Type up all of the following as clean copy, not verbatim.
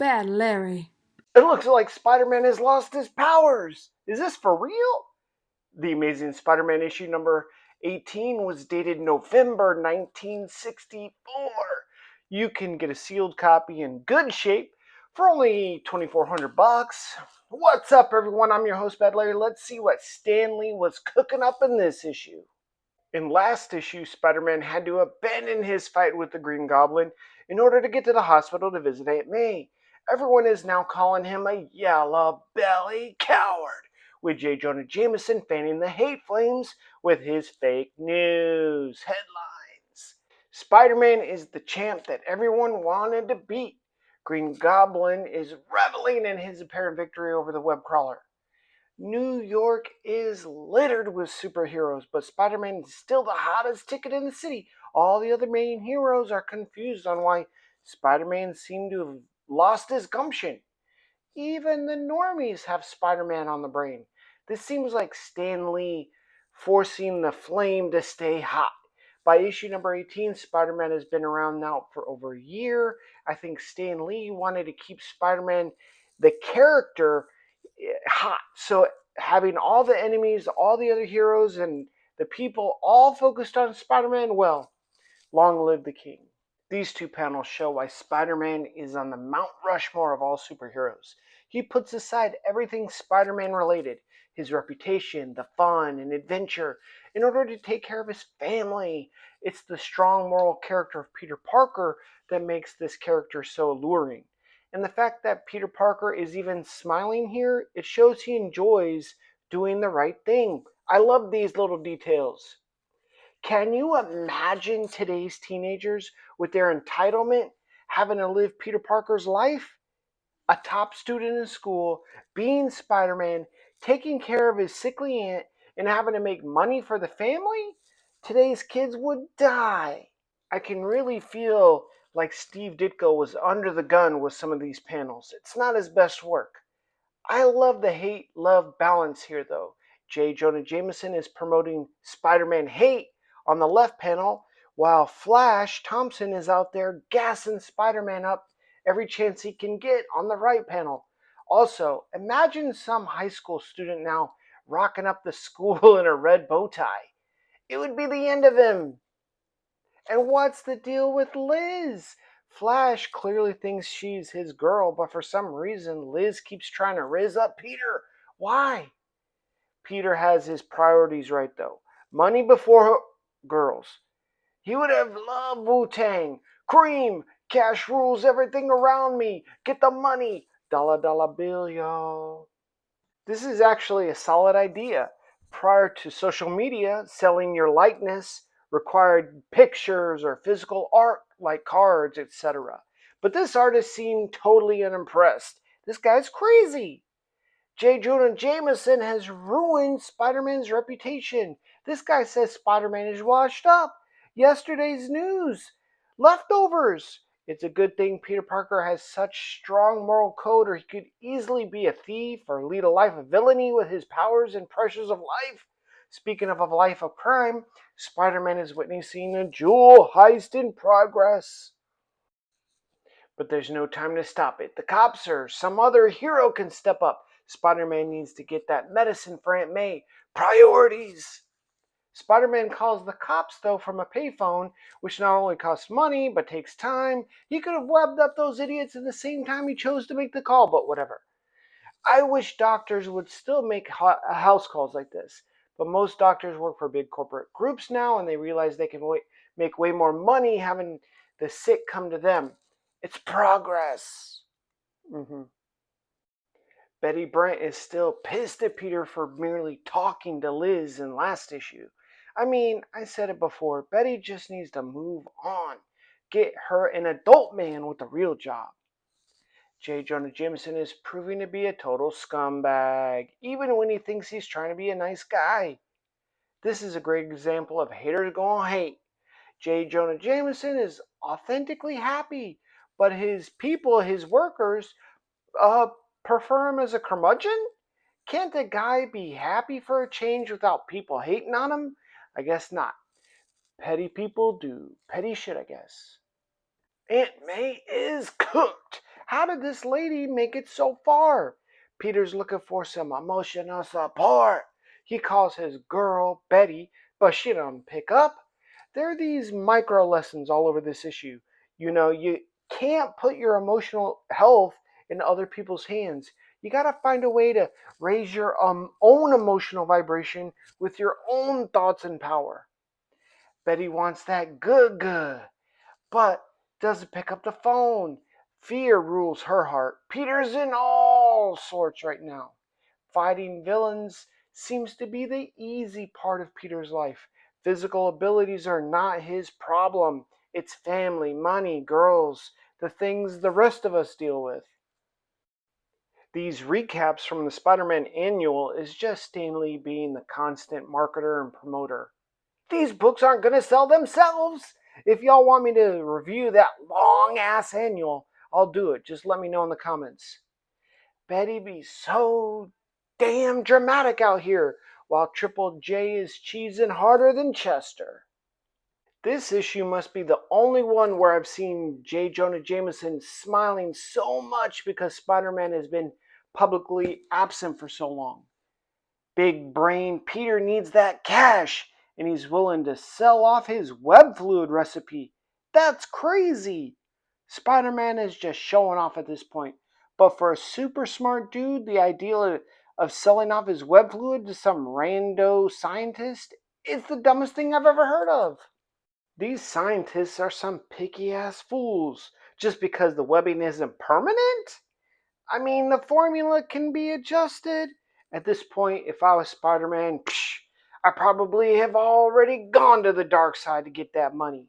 bad Larry. It looks like Spider-Man has lost his powers. Is this for real? The Amazing Spider-Man issue number 18 was dated November 1964. You can get a sealed copy in good shape for only $2,400. What's up, everyone? I'm your host, Bad Larry. Let's see what Stan Lee was cooking up in this issue. In last issue, Spider-Man had to abandon his fight with the Green Goblin in order to get to the hospital to visit Aunt May. Everyone is now calling him a yellow-belly coward, with J. Jonah Jameson fanning the hate flames with his fake news headlines. Spider-Man is the champ that everyone wanted to beat. Green Goblin is reveling in his apparent victory over the web crawler. New York is littered with superheroes, but Spider-Man is still the hottest ticket in the city. All the other main heroes are confused on why Spider-Man seemed to have lost his gumption. Even the normies have Spider-Man on the brain. This seems like Stan Lee forcing the flame to stay hot. By issue number 18, Spider-Man has been around now for over a year. I think Stan Lee wanted to keep Spider-Man, the character, hot. So having all the enemies, all the other heroes, and the people all focused on Spider-Man, well, long live the king. These two panels show why Spider-Man is on the Mount Rushmore of all superheroes. He puts aside everything Spider-Man related, his reputation, the fun, and adventure, in order to take care of his family. It's the strong moral character of Peter Parker that makes this character so alluring. And the fact that Peter Parker is even smiling here, it shows he enjoys doing the right thing. I love these little details. Can you imagine today's teenagers with their entitlement having to live Peter Parker's life? A top student in school, being Spider-Man, taking care of his sickly aunt, and having to make money for the family? Today's kids would die. I can really feel like Steve Ditko was under the gun with some of these panels. It's not his best work. I love the hate-love balance here, though. J. Jonah Jameson is promoting Spider-Man hate on the left panel, while Flash Thompson is out there gassing Spider-Man up every chance he can get on the right panel. Also, imagine some high school student now rocking up the school in a red bow tie. It would be the end of him. And what's the deal with Liz? Flash clearly thinks she's his girl, but for some reason Liz keeps trying to riz up Peter. Why? Peter has his priorities right though. Money before girls. He would have loved Wu-Tang. Cream, cash rules everything around me. Get the money. Dollar dollar bill, y'all. This is actually a solid idea. Prior to social media, selling your likeness required pictures or physical art like cards, etc. But this artist seemed totally unimpressed. This guy's crazy. J. Jonah Jameson has ruined Spider-Man's reputation. This guy says Spider-Man is washed up. Yesterday's news. Leftovers. It's a good thing Peter Parker has such strong moral code, or he could easily be a thief or lead a life of villainy with his powers and pressures of life. Speaking of a life of crime, Spider-Man is witnessing a jewel heist in progress. But there's no time to stop it. The cops or some other hero can step up. Spider-Man needs to get that medicine for Aunt May. Priorities! Spider-Man calls the cops, though, from a payphone, which not only costs money, but takes time. He could have webbed up those idiots at the same time he chose to make the call, but whatever. I wish doctors would still make house calls like this. But most doctors work for big corporate groups now, and they realize they can make way more money having the sick come to them. It's progress. Mm-hmm. Betty Brant is still pissed at Peter for merely talking to Liz in last issue. I mean, I said it before, Betty just needs to move on. Get her an adult man with a real job. J. Jonah Jameson is proving to be a total scumbag, even when he thinks he's trying to be a nice guy. This is a great example of haters gonna hate. J. Jonah Jameson is authentically happy, but his people, his workers, uh, prefer him as a curmudgeon? Can't a guy be happy for a change without people hating on him? I guess not. Petty people do petty shit, I guess. Aunt May is cooked. How did this lady make it so far? Peter's looking for some emotional support. He calls his girl Betty, but she doesn't pick up. There are these micro lessons all over this issue. You can't put your emotional health in other people's hands. You got to find a way to raise your own emotional vibration with your own thoughts and power. Betty wants that good, but doesn't pick up the phone. Fear rules her heart. Peter's in all sorts right now. Fighting villains seems to be the easy part of Peter's life. Physical abilities are not his problem. It's family, money, girls, the things the rest of us deal with. These recaps from the Spider-Man annual is just Stan Lee being the constant marketer and promoter. These books aren't going to sell themselves. If y'all want me to review that long ass annual, I'll do it. Just let me know in the comments. Betty be so damn dramatic out here, while Triple J is cheesing harder than Chester. This issue must be the only one where I've seen J. Jonah Jameson smiling so much because Spider-Man has been publicly absent for so long. Big brain Peter needs that cash, and he's willing to sell off his web fluid recipe. That's crazy. Spider-Man is just showing off at this point. But for a super smart dude, the idea of selling off his web fluid to some rando scientist is the dumbest thing I've ever heard of. These scientists are some picky ass fools. Just because the webbing isn't permanent? I mean, the formula can be adjusted. At this point, if I was Spider-Man, I probably have already gone to the dark side to get that money.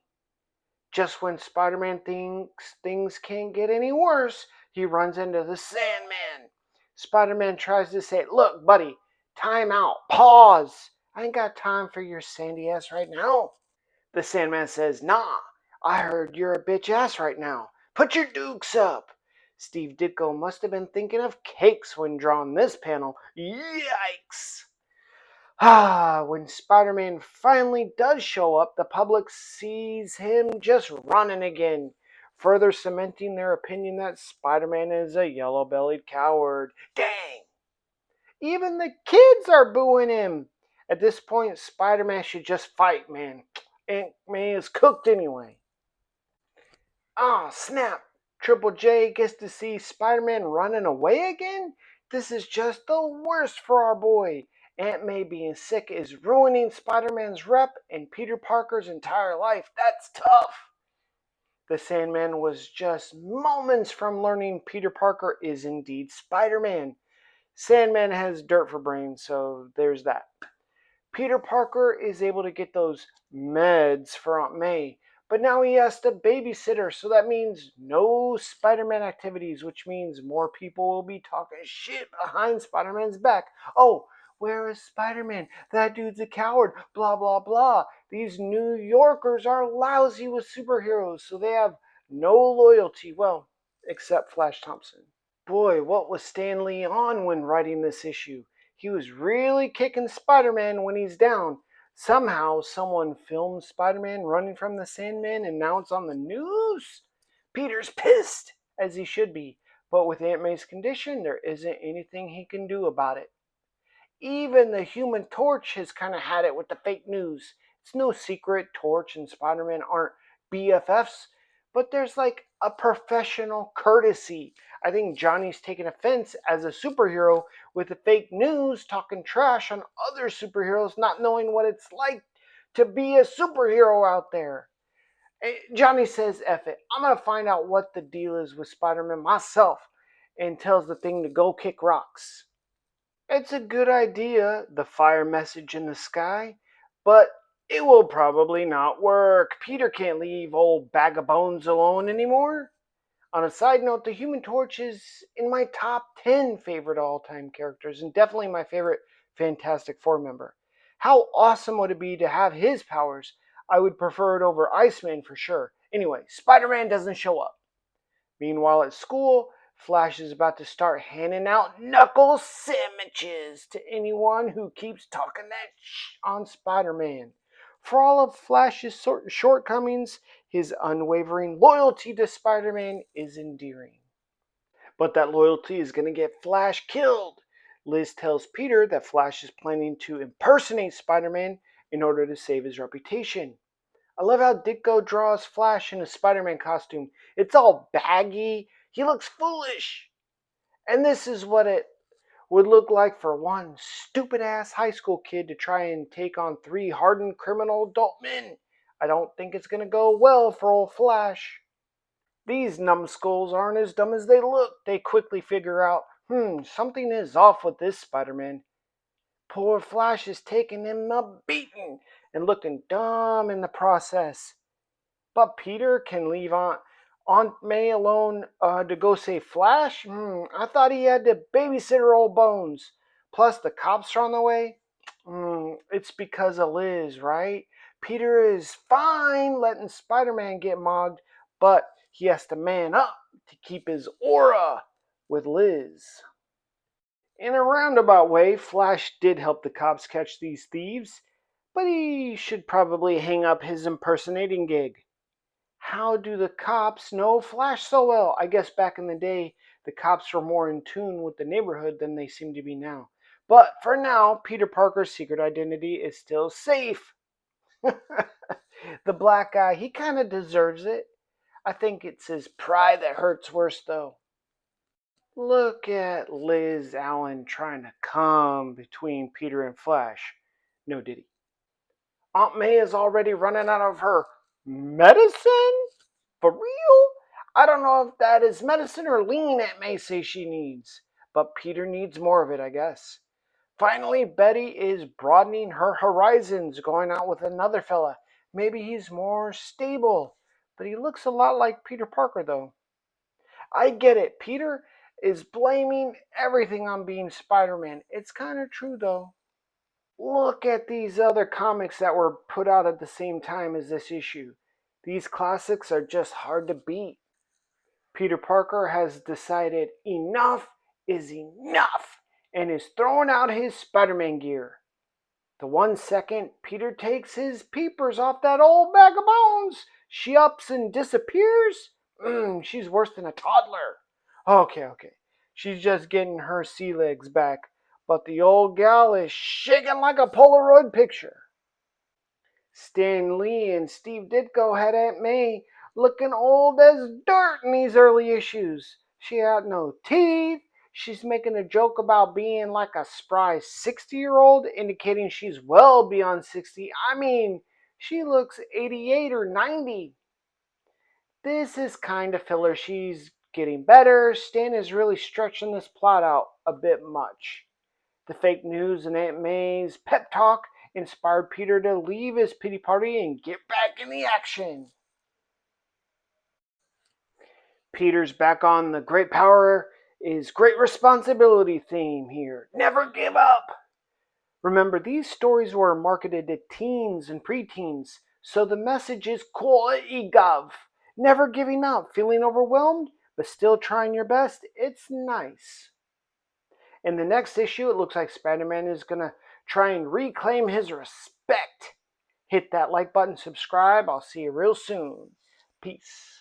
Just when Spider-Man thinks things can't get any worse, he runs into the Sandman. Spider-Man tries to say, "Look, buddy, time out, pause. I ain't got time for your sandy ass right now." The Sandman says, "Nah, I heard you're a bitch ass right now. Put your dukes up." Steve Ditko must have been thinking of cakes when drawing this panel. Yikes! When Spider-Man finally does show up, the public sees him just running again, further cementing their opinion that Spider-Man is a yellow-bellied coward. Dang! Even the kids are booing him. At this point, Spider-Man should just fight, man. Aunt May is cooked anyway. Snap! Triple J gets to see Spider-Man running away again? This is just the worst for our boy. Aunt May being sick is ruining Spider-Man's rep and Peter Parker's entire life. That's tough. The Sandman was just moments from learning Peter Parker is indeed Spider-Man. Sandman has dirt for brains, so there's that. Peter Parker is able to get those meds for Aunt May, but now he has to babysit her, so that means no Spider-Man activities, which means more people will be talking shit behind Spider-Man's back. Oh, where is Spider-Man? That dude's a coward, blah, blah, blah. These New Yorkers are lousy with superheroes, so they have no loyalty. Well, except Flash Thompson. Boy, what was Stan Lee on when writing this issue? He was really kicking Spider-Man when he's down. Somehow, someone filmed Spider-Man running from the Sandman and now it's on the news? Peter's pissed, as he should be, but with Aunt May's condition, there isn't anything he can do about it. Even the Human Torch has kind of had it with the fake news. It's no secret Torch and Spider-Man aren't BFFs, but there's like a professional courtesy. I think Johnny's taking offense as a superhero with the fake news talking trash on other superheroes not knowing what it's like to be a superhero out there. Johnny says, F it. I'm going to find out what the deal is with Spider-Man myself, and tells the thing to go kick rocks. It's a good idea, the fire message in the sky, but it will probably not work. Peter can't leave old Bag of Bones alone anymore. On a side note, the Human Torch is in my top 10 favorite all-time characters and definitely my favorite Fantastic Four member. How awesome would it be to have his powers? I would prefer it over Iceman for sure. Anyway, Spider-Man doesn't show up. Meanwhile, at school, Flash is about to start handing out knuckle sandwiches to anyone who keeps talking that on Spider-Man. For all of Flash's shortcomings, his unwavering loyalty to Spider-Man is endearing. But that loyalty is going to get Flash killed. Liz tells Peter that Flash is planning to impersonate Spider-Man in order to save his reputation. I love how Ditko draws Flash in a Spider-Man costume. It's all baggy. He looks foolish. And this is what it would look like for one stupid ass high school kid to try and take on three hardened criminal adult men. I don't think it's going to go well for old Flash. These numbskulls aren't as dumb as they look. They quickly figure out, something is off with this Spider-Man. Poor Flash is taking him a beating and looking dumb in the process. But Peter can leave Aunt May alone to go save Flash? I thought he had to babysit her old bones. Plus, the cops are on the way. It's because of Liz, right? Peter is fine letting Spider-Man get mogged, but he has to man up to keep his aura with Liz. In a roundabout way, Flash did help the cops catch these thieves, but he should probably hang up his impersonating gig. How do the cops know Flash so well? I guess back in the day, the cops were more in tune with the neighborhood than they seem to be now. But for now, Peter Parker's secret identity is still safe. The black guy, he kind of deserves it. I think it's his pride that hurts worse, though. Look at Liz Allen trying to come between Peter and Flash. No diddy. Aunt May is already running out of her medicine? For real? I don't know if that is medicine or lean Aunt May says she needs, but Peter needs more of it, I guess. Finally, Betty is broadening her horizons, going out with another fella. Maybe he's more stable, but he looks a lot like Peter Parker, though. I get it. Peter is blaming everything on being Spider-Man. It's kind of true, though. Look at these other comics that were put out at the same time as this issue. These classics are just hard to beat. Peter Parker has decided enough is enough and is throwing out his Spider-Man gear. The 1 second Peter takes his peepers off that old bag of bones, she ups and disappears. She's worse than a toddler. Okay. She's just getting her sea legs back, but the old gal is shaking like a Polaroid picture. Stan Lee and Steve Ditko had Aunt May looking old as dirt in these early issues. She had no teeth. She's making a joke about being like a spry 60-year-old, indicating she's well beyond 60. I mean, she looks 88 or 90. This is kind of filler. She's getting better. Stan is really stretching this plot out a bit much. The fake news and Aunt May's pep talk inspired Peter to leave his pity party and get back in the action. Peter's back on the great power is great responsibility theme here. Never give up. Remember, these stories were marketed to teens and preteens, so the message is quality gov. Never giving up, feeling overwhelmed, but still trying your best. It's nice. In the next issue, it looks like Spider-Man is going to try and reclaim his respect. Hit that like button, subscribe. I'll see you real soon. Peace.